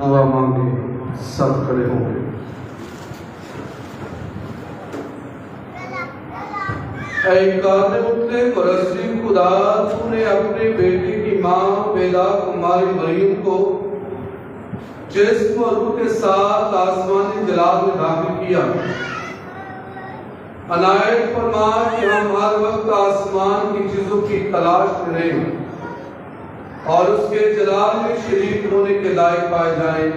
हवा मांगे सब खड़े होंगे। उठने परस्ती खुदा तूने अपने बेटे की मां वेदा कुमारी मरियम को जिस्म और रूह के साथ आसमानी जलाल में दाखिल किया। अनायत फरमा कि हम हर वक्त आसमान की चीजों की तलाश में रहें और उसके जलाल में शरीक होने के लायक पाए जाएं।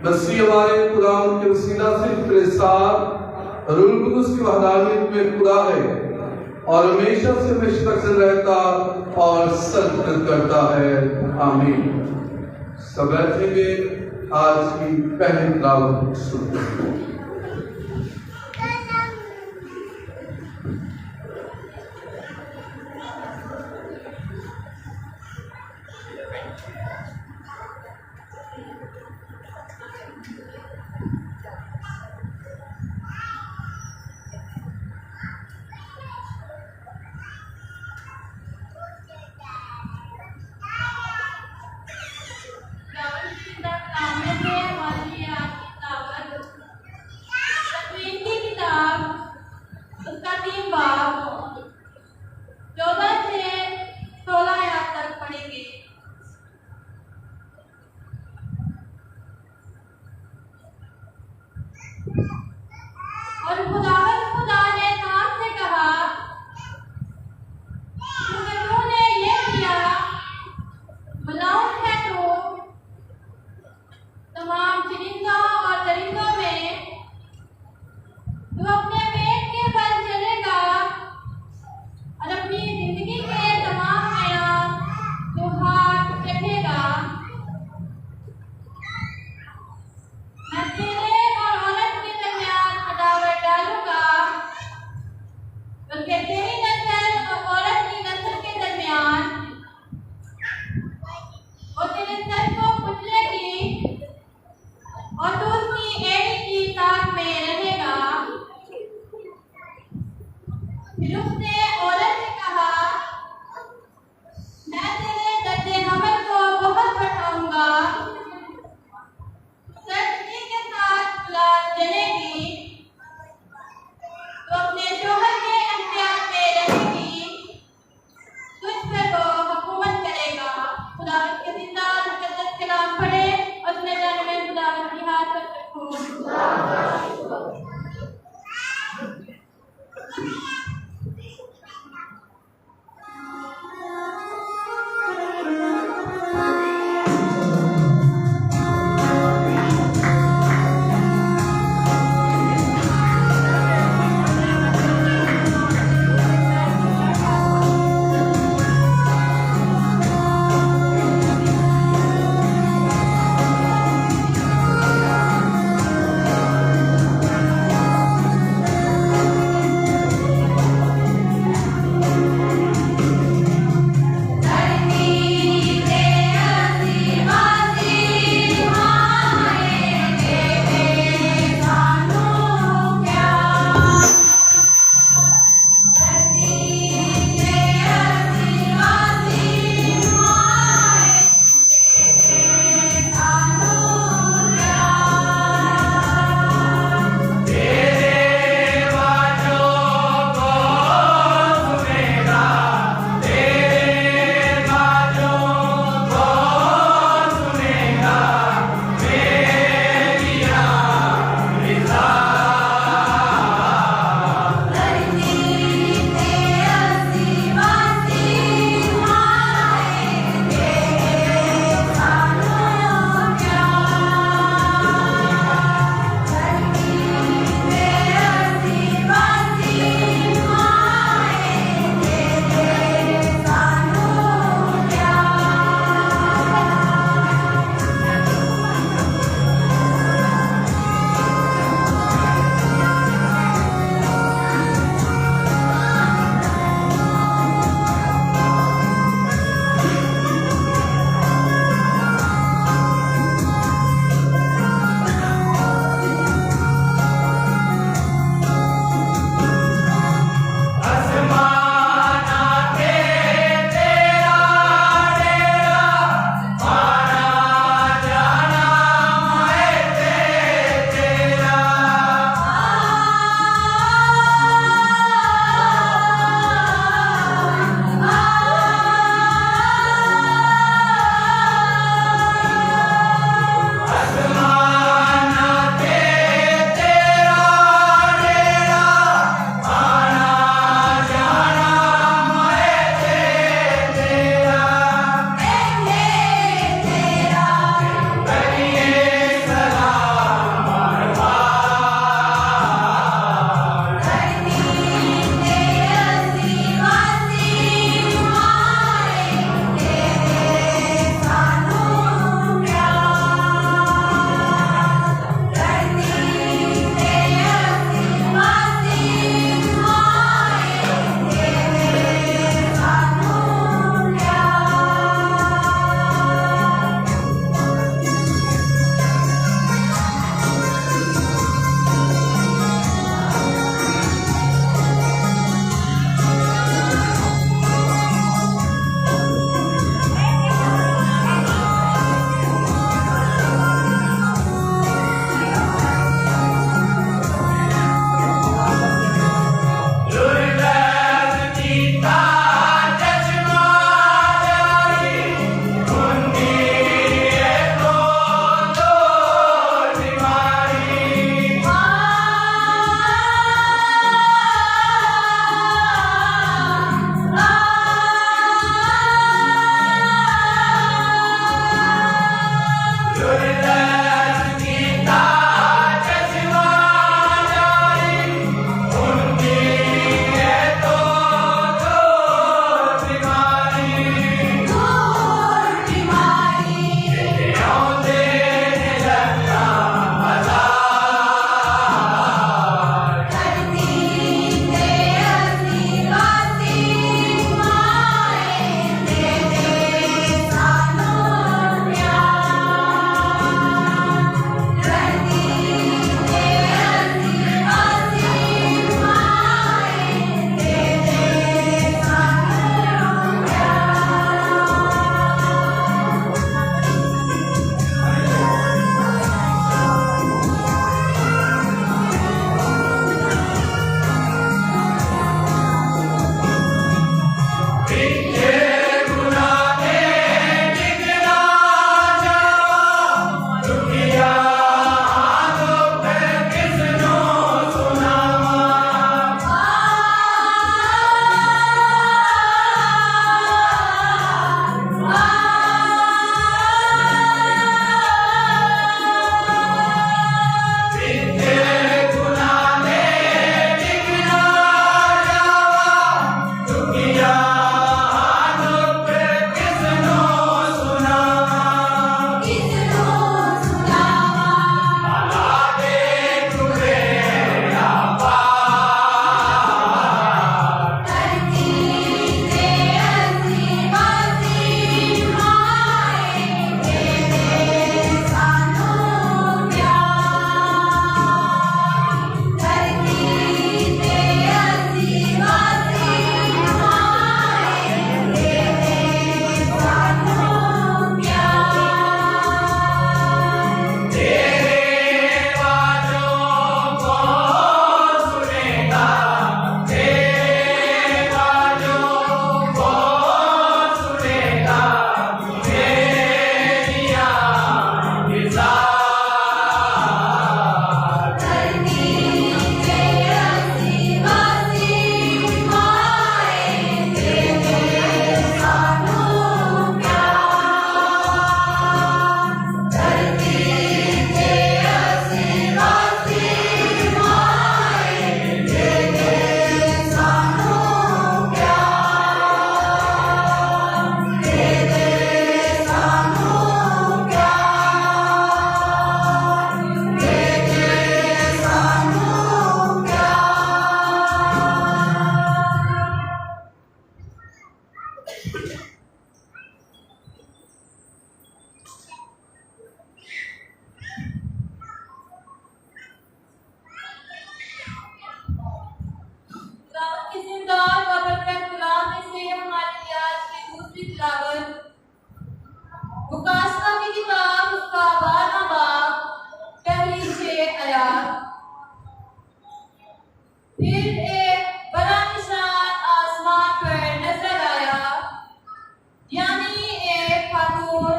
मसीह हमारे खुदा उनके वसीला से तेरे साथ रूह कुदुस की वहदानियत में खुदा है और हमेशा से मुस्तकिल रहता और सल्तनत करता है। आमीन। सब बैठेंगे, आज की पहली तिलावत सुनते हैं। जिंदार व बरकत कलाम में से हमारे लिए आज की दूसरी तिलावत मुकाशफा की किताब उसका 12वां बाब पहली 6 आयत। फिर एक बड़ा निशान आसमान पर नजर आया, यानी एक खातून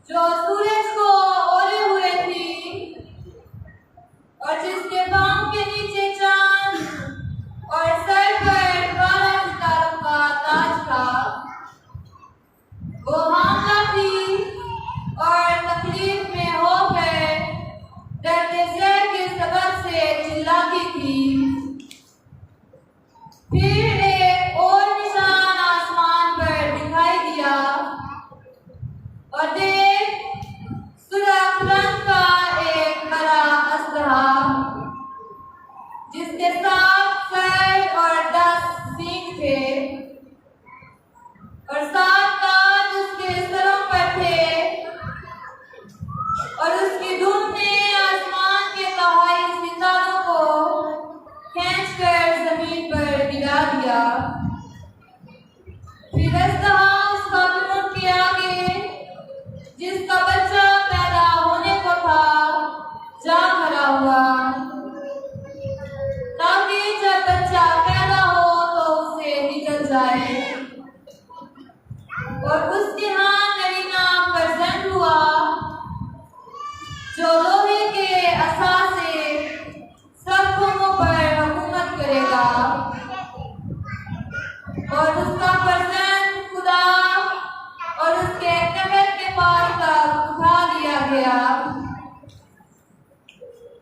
जो सूरज को ओढ़े हुए थी और जिसके पांव के नीचे चांद और सर पर 12 सितारों का ताज था। वो हामला थी और तकलीफ में होकर दर्द ज़हर के सबब से चिल्लाती थी। फिर एक और निशान आसमान पर दिखाई दिया और देख, सुर्ख रंग का एक बड़ा असलहा जिसके 7 सर और 10 सींग थे और 7 ताज उसके सरों पर थे और उसकी धुन ने आसमान के तहाई सितारों को खींचकर जमीन पर गिरा दिया। फिर असलहा उसका विमुख के आगे जिसका बच्चा पैदा होने को था जा खड़ा हुआ, ताकि जब बच्चा पैदा हो तो उसे निकल जाए। और उसके यहाँ नरीना फर्जंद हुआ जो लोहे के असा से सब कौमों पर हुकूमत करेगा। और उसका फर्जंद खुदा और उसके कहर के पास तक उठा लिया गया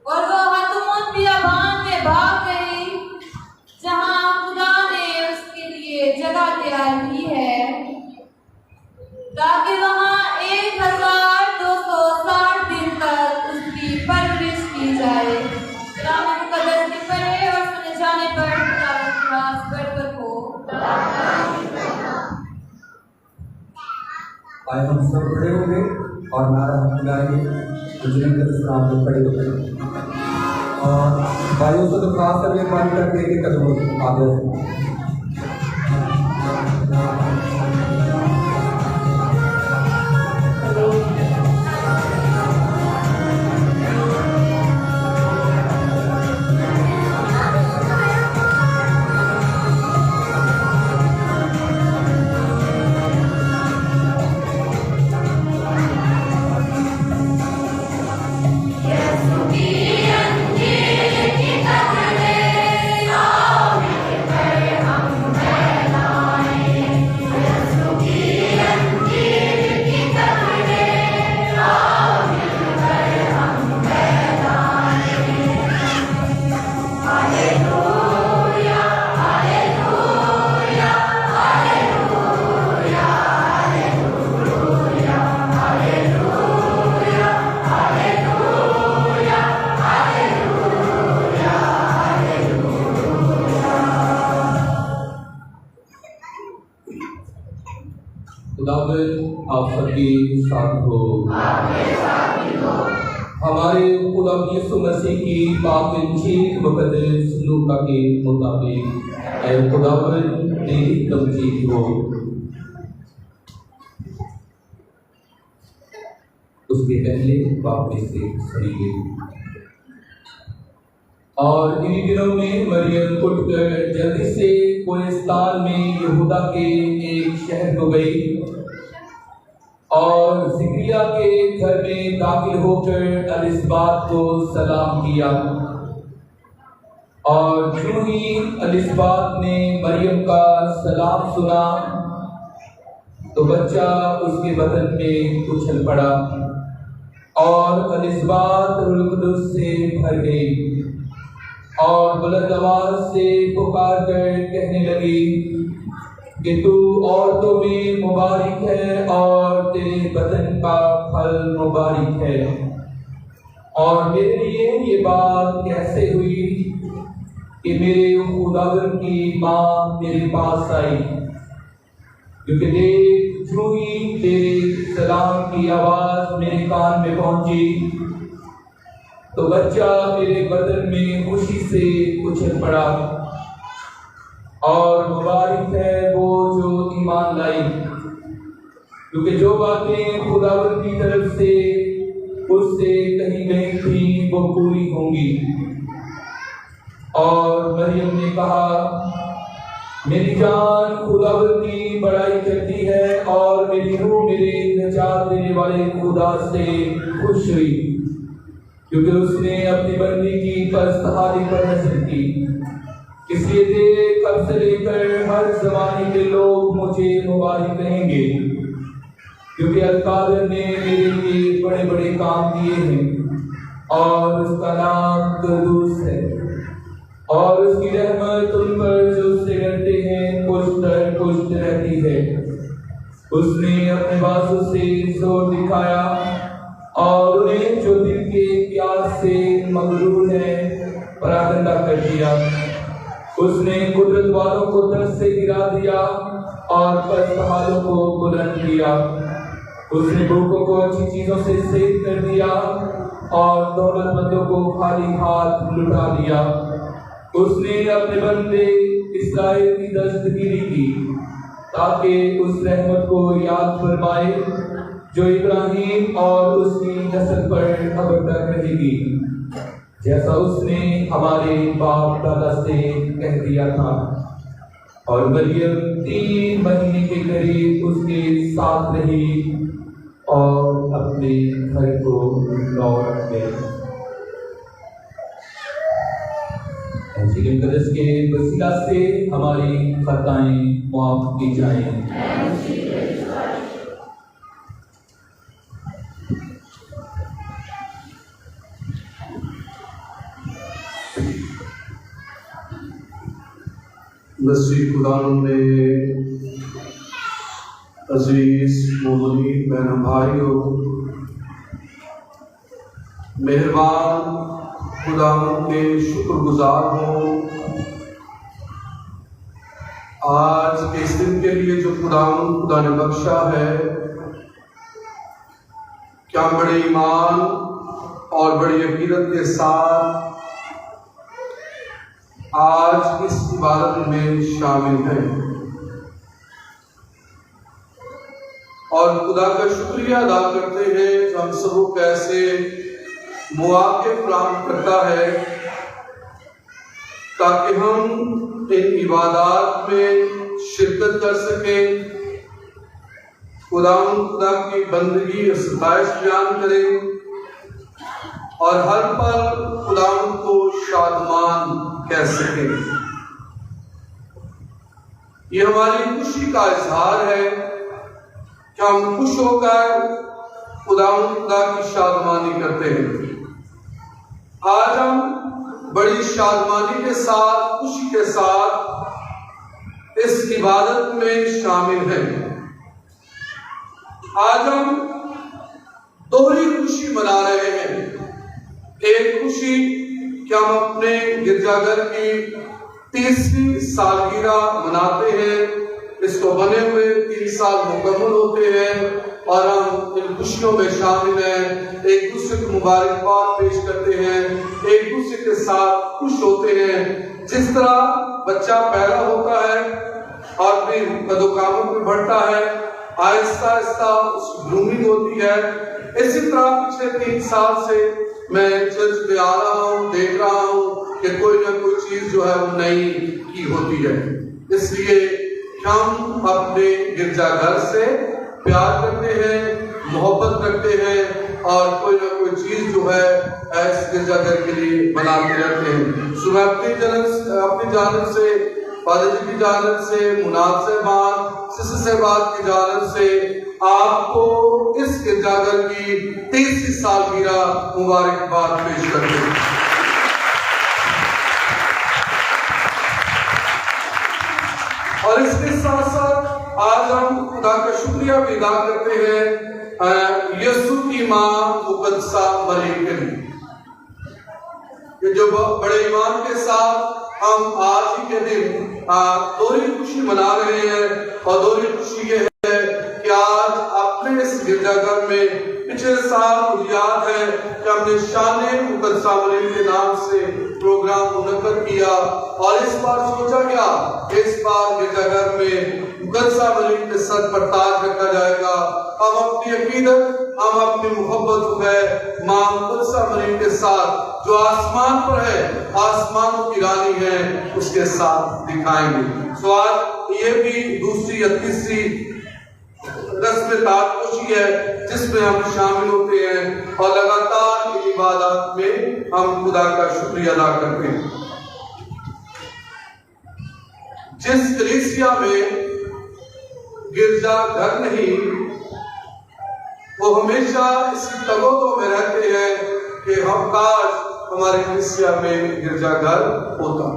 और वो हतून बियाबान में भाग गई, जहां खुदा ने उसके लिए जगह तैयार की है ताकि वहां 1260 दिन तक उसकी परवरिश की जाए। कलाम मुकद्दस में पढ़े और सुने जाने पर बरकत हो। आए हम सब खड़े होंगे और नारा हम गाएंगे तो जिनके नाम में खड़े होंगे और भाइयों से तो खास करके पानी करके एक कदम आगे। आप सबके साथ हो। हमारे खुदा यीशु मसीह की पाक इंजील मुकद्दस लूका के मुताबिक ऐ खुदावंद तेरी तमजीद हो। उसके पहले वापस से खड़ी गई और इन्हीं दिनों में मरियम उठकर जल्दी से कोहेस्तान में यहूदा के एक शहर को गई और जिक्रिया के घर में दाखिल होकर एलिसबात को सलाम किया। और जो ही एलिसबात ने मरियम का सलाम सुना तो बच्चा उसके बदन में उछल पड़ा और एलिसबात रूह कुदुस से भर गई और बुलंद आवाज से पुकार कर कहने लगी कि तू औरतों में मुबारक है और तेरे बदन का फल मुबारक है। और मेरे लिए ये बात कैसे हुई कि मेरे खुदावन की माँ मेरे पास आई, क्योंकि देख जो ही तेरे सलाम की आवाज मेरे कान में पहुंची तो बच्चा मेरे बदन में खुशी से उछल पड़ा और मुबारक है वो जो ईमान लाई, क्योंकि जो बातें खुदावंद की तरफ से उससे कही गई थी वो पूरी होंगी। और मरियम ने कहा, मेरी जान खुदावंद की बड़ाई करती है और मेरी रूह मेरे निजात देने वाले खुदा से खुश हुई, क्योंकि उसने अपनी बंदी की पस्तहारी पर नजर की। इसलिए देख अब से लेकर हर जमाने के लोग मुझे मुबारक कहेंगे, क्योंकि अल-कादिर ने मेरे लिए बड़े बड़े काम किए हैं और उसका नाम कुद्दूस है। और उसकी रहमत उन पर जो उससे डरते हैं पुष्ट रहती है। उसने अपने बाजू से जोर दिखाया और उन्हें जो दिल के प्यास से मगरूर है परागंदा कर दिया। उसने कुदरत वालों को दर्द से गिरा दिया और पस्तहालों को बुलंद किया। उसने भूखों को अच्छी चीजों से सेध कर दिया और दौलतमंदों को खाली हाथ लुटा दिया। उसने अपने बंदे इस्राएल की दस्तगिरी की, ताकि उस रहमत को याद फरमाए जो इब्राहिम और उसकी नस्ल पर अब तक रहेगी, जैसा उसने हमारे बाप दादा से कह दिया था। और मरियम 3 महीने के करीब उसके साथ रही और अपने घर को लौट गई। इंजील मुकद्दस के वसीला से हमारी खताएं माफ की जाएं। मसीह खुदावंद में अजीज मोमिन बहन भाइयों, मेहरबान खुदावंद के शुक्रगुजार हो आज के इस दिन के लिए जो खुदा ने बख्शा है। क्या बड़े ईमान और बड़ी अकीदत के साथ आज इस इबादत में शामिल हैं और खुदा का शुक्रिया अदा करते हैं जो हम सबको कैसे मौके फराहम करता है ताकि हम इन इबादत में शिरकत कर सकें, खुदा की बंदगी और सताइश बयान करें और हर पल खुदा को शादमान कह सकें। ये हमारी खुशी का इजहार है कि हम खुश होकर खुदा की शादमानी करते हैं। आज हम बड़ी शादमानी के साथ, खुशी के साथ इस इबादत में शामिल हैं। आज हम दोहरी खुशी मना रहे हैं। एक खुशी कि हम अपने गिरजाघर की 30वीं सालगिरह मनाते हैं। इसको बने हुए 3 साल मुकम्मल होते हैं और हम इन खुशियों में शामिल हैं। एक दूसरे को मुबारकबाद पेश करते हैं, एक दूसरे के साथ खुश होते हैं। जिस तरह बच्चा पैदा होता है और फिर कदोकामों में बढ़ता है, आहिस्ता आहिस्ता उसकी ग्रूमिंग होती है, इसी तरह पिछले 3 साल से मैं चर्च में आ रहा हूँ, देख रहा हूँ कि कोई ना कोई चीज जो है वो नई की होती है। इसलिए हम अपने गिरजाघर से प्यार करते हैं, मोहब्बत रखते हैं और कोई ना कोई चीज जो है इस गिरजाघर के लिए बनाते रहते हैं। सुबह अपनी जानब से, फादर जी की जानब से, मुनाद साहबान, सिस्टर साहबान की जानब से आपको इस गिरजाघर की 30वीं सालगिरह मुबारकबाद पेश करते हैं। और इसके साथ साथ आज हम खुदा का शुक्रिया भी अदा करते हैं यीशु की माँ मुकद्दसा मरियम के लिए, जो बड़े ईमान के साथ हम आज ही के दिन दोहरी खुशी मना रहे हैं। और दोहरी खुशी ये है कि आज अपने इस गिरजाघर में पिछले साल मुझे याद है कि हमने शाने मुकद्दसा मरियम के नाम से प्रोग्राम मुनक्कद किया और इस बार सोचा गया इस बार गिरजाघर में मुकद्दसा मरीम के सर पर ताज रखा जाएगा। हम अपनी अकीदत, हम अपनी मोहब्बत जो है मां मुकद्दसा मरीम के साथ जो आसमान पर है, आसमानों की रानी है, उसके साथ दिखाएंगे। सो आज ये भी दूसरी या तीसरी रस्म ताजपोशी है जिसमें हम शामिल होते हैं और लगातार इबादत में हम खुदा का शुक्रिया अदा करते हैं। जिस कलीसिया में गिरजा घर नहीं, वो हमेशा इसी तगोदो में रहते हैं कि हम काश हमारे कलीसिया में गिरजा घर होता।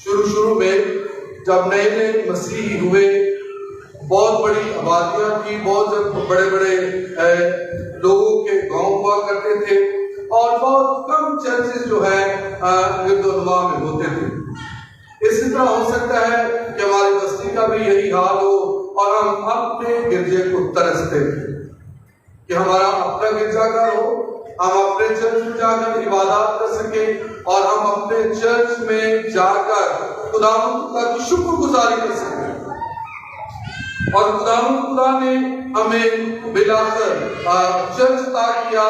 शुरू में जब नए नए मसीही हुए, बहुत बड़ी आबादियां थी, बहुत बड़े बड़े लोगों के गांव हुआ करते थे और बहुत कम चर्चेस जो है गिरदोनुमा में होते थे। इसी तरह हो सकता है कि हमारी बस्ती का भी यही हाल हो और हम अपने गिरजे को तरसते थे कि हमारा अपना गिरजाघर हो, हम अपने चर्च में जाकर इबादत कर सके और हम अपने चर्च में जाकर खुदावंद का शुक्रगुजारी कर सके। और खुदा ने हमें मिलाकर चर्च अता किया।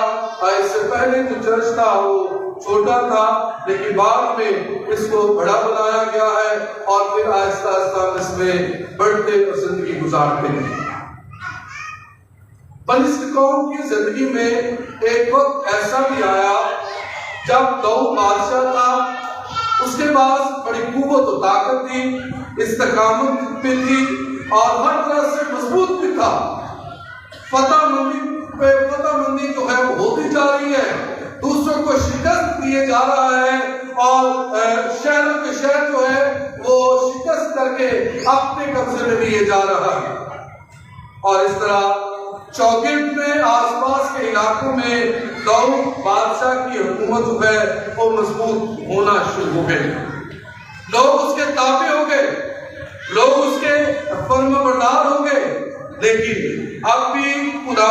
इससे पहले जो चर्च था वो छोटा था, लेकिन बाद में इसको बड़ा बनाया गया है और फिर आहिस्ता आहिस्ता इसमें बढ़ते और जिंदगी गुजारते हैं। फलिस्तीन कौम की जिंदगी में एक वक्त ऐसा भी आया जब दाऊद बादशाह था, उसके पास बड़ी कुव्वत और ताकत थी, इस्तेकामत पे थी और हर तरह से मजबूत भी था। फतहमंदी जो है वो होती जा रही है, दूसरों को शिकस्त दिए जा रहा है और शहरों के शहर जो है वो शिकस्त करके अपने कब्जे में लिए जा रहा है। और इस तरह चौगिट में आसपास के इलाकों में दाऊद बादशाह की हुकूमत जो है वो मजबूत होना शुरू हो गई। लोग उसके ताबे हो गए, लोग उसके फर्माबरदार हो गए। लेकिन अब भी खुदा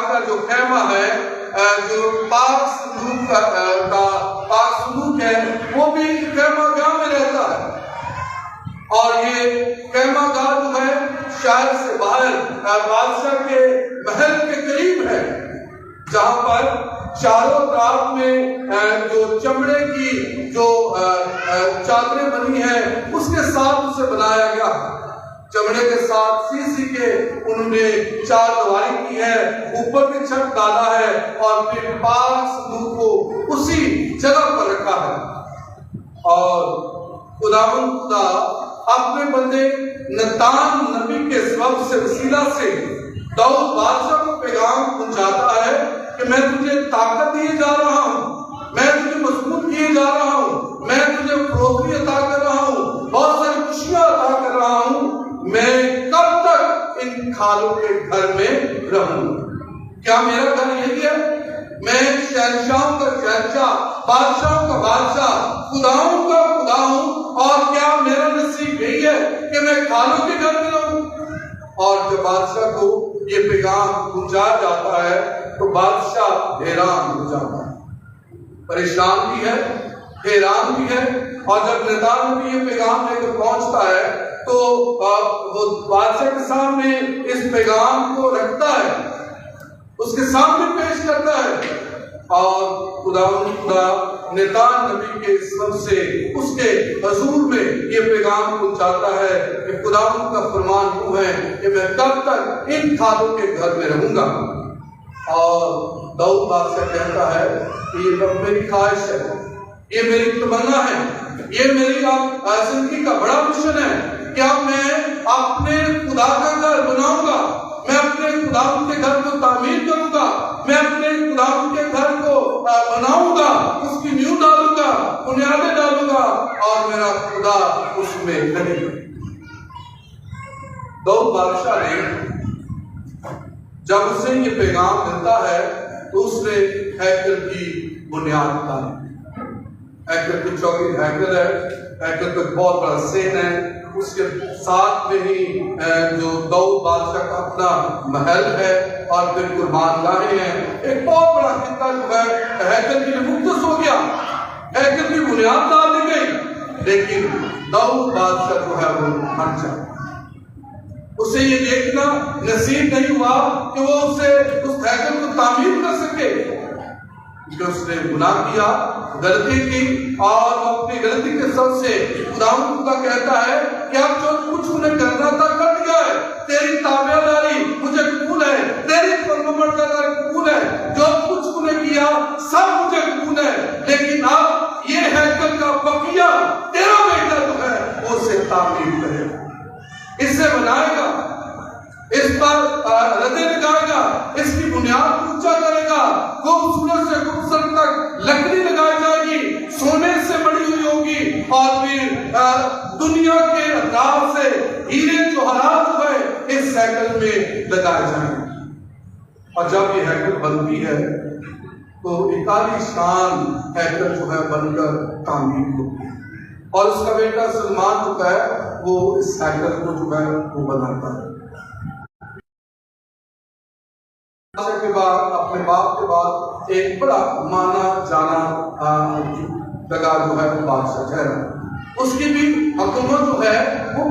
का जो खेमा है, जो पाक संदूक है, वो भी खेमागाह में रहता है। और ये खेमागाह जो है शहर से बाहर बादशाह के महल के करीब है, जहां पर चारों तरफ में जो चमड़े की जो चादरें बनी है उसके साथ उसे बनाया गया। चमड़े के साथ शीशी के उन्होंने चार दीवारी की है, ऊपर भी छत डाला है और फिर पाक संदूक को उसी जगह पर रखा है। और खुदा अपने बंदे नतान नबी के सबब से वसीला से दाऊद बादशाह को पैगाम पहुंचाता है कि मैं तुझे ताकत दिए जा रहा हूं, मैं तुझे मजबूत किए जा रहा हूं, मैं तुझे फरोखी अता कर रहा हूं, बहुत सारी खुशियां अता कर रहा हूं। मैं कब तक इन खालों के घर में रहूंगा? क्या मेरा घर यही है? मैं शहंशाहों का शहंशाह, बादशाहों का बादशाह, खुदाओं का खुदा हूं और क्या मेरा नसीब यही है कि मैं खालों के घर में रहूं? और जब बादशाह को ये पैगाम पहुंचाया जाता है तो बादशाह हैरान हो जाता है, परेशान भी है, हैरान भी है। और जब नतान नबी ये पैगाम लेकर पहुंचता है तो वो बादशाह के सामने इस पैगाम को रखता है, उसके सामने पेश करता है और खुदा नतान नबी के सबब से उसके हुजूर में ये पैगाम पहुंचाता है कि खुदा का फरमान यूं है कि मैं कब तक इन खालों के घर में रहूंगा। और दाऊद बादशाह कहता है कि ये रब मेरी ख्वाहिश है, ये मेरी तमन्ना है, ये मेरी जिंदगी का बड़ा मिशन है कि अब मैं अपने खुदा का घर बनाऊंगा, मैं अपने खुदा के घर को तामीर करूंगा, मैं अपने खुदा के घर को बनाऊंगा, उसकी नींव डालूंगा, बुनियादें डालूंगा और मेरा खुदा उसमें रहेगा। दाऊद बादशाह ने जब उसे ये पैगाम मिलता है तो उसने हैकल की बुनियाद डाली। हैकल की चौकी हैकल है, हैकल पे बहुत बड़ा सेन है, उसके साथ में ही जो दाऊद बादशाह का अपना महल है और फिर कुर्बानगाहें हैं। एक बहुत बड़ा हिस्सा जो है हैकल के लिए मुक्तस हो गया, हैकल की बुनियाद डाल दी गई। लेकिन दाऊद बादशाह जो है वो मर जाता। उसे ये देखना नसीब नहीं हुआ कि वो उसे उस हैकल को तामीर कर सके, क्योंकि उसने गुनाह किया, गलती की, और अपनी गलती के सब से खुदा कहता है कि अब जो कुछ उन्हें करना था कर दिया है, तेरी ताबेदारी मुझे कबूल है, तेरी फरमाबरदारी कबूल है, जो कुछ उन्हें किया सब मुझे कबूल है, लेकिन अब ये हैकल का बकिया तेरा बेटा जो है वो उसे तामीर करेगा, इसे बनाएगा, इस पर रदे लगाएगा, इसकी बुनियाद ऊंचा करेगा, खूबसूरत से खूबसूरत तक लकड़ी लगाई जाएगी, सोने से बनी हुई होगी, और फिर दुनिया के अतार से हीरे जवाहरात जो है इस हैकल में लगाए जाएंगे। और जब ये हैकल बनती है तो एक आलीशान हैकल जो है बनकर तामीर होती है, और उसका बेटा सलमान जो है वो इस हैकल को जो है वो बनाता है। के बाद अपने बाप के बाद एक बड़ा माना जाना लगा जो है बादशाह ठहरा, उसकी भी हुकूमत जो है वो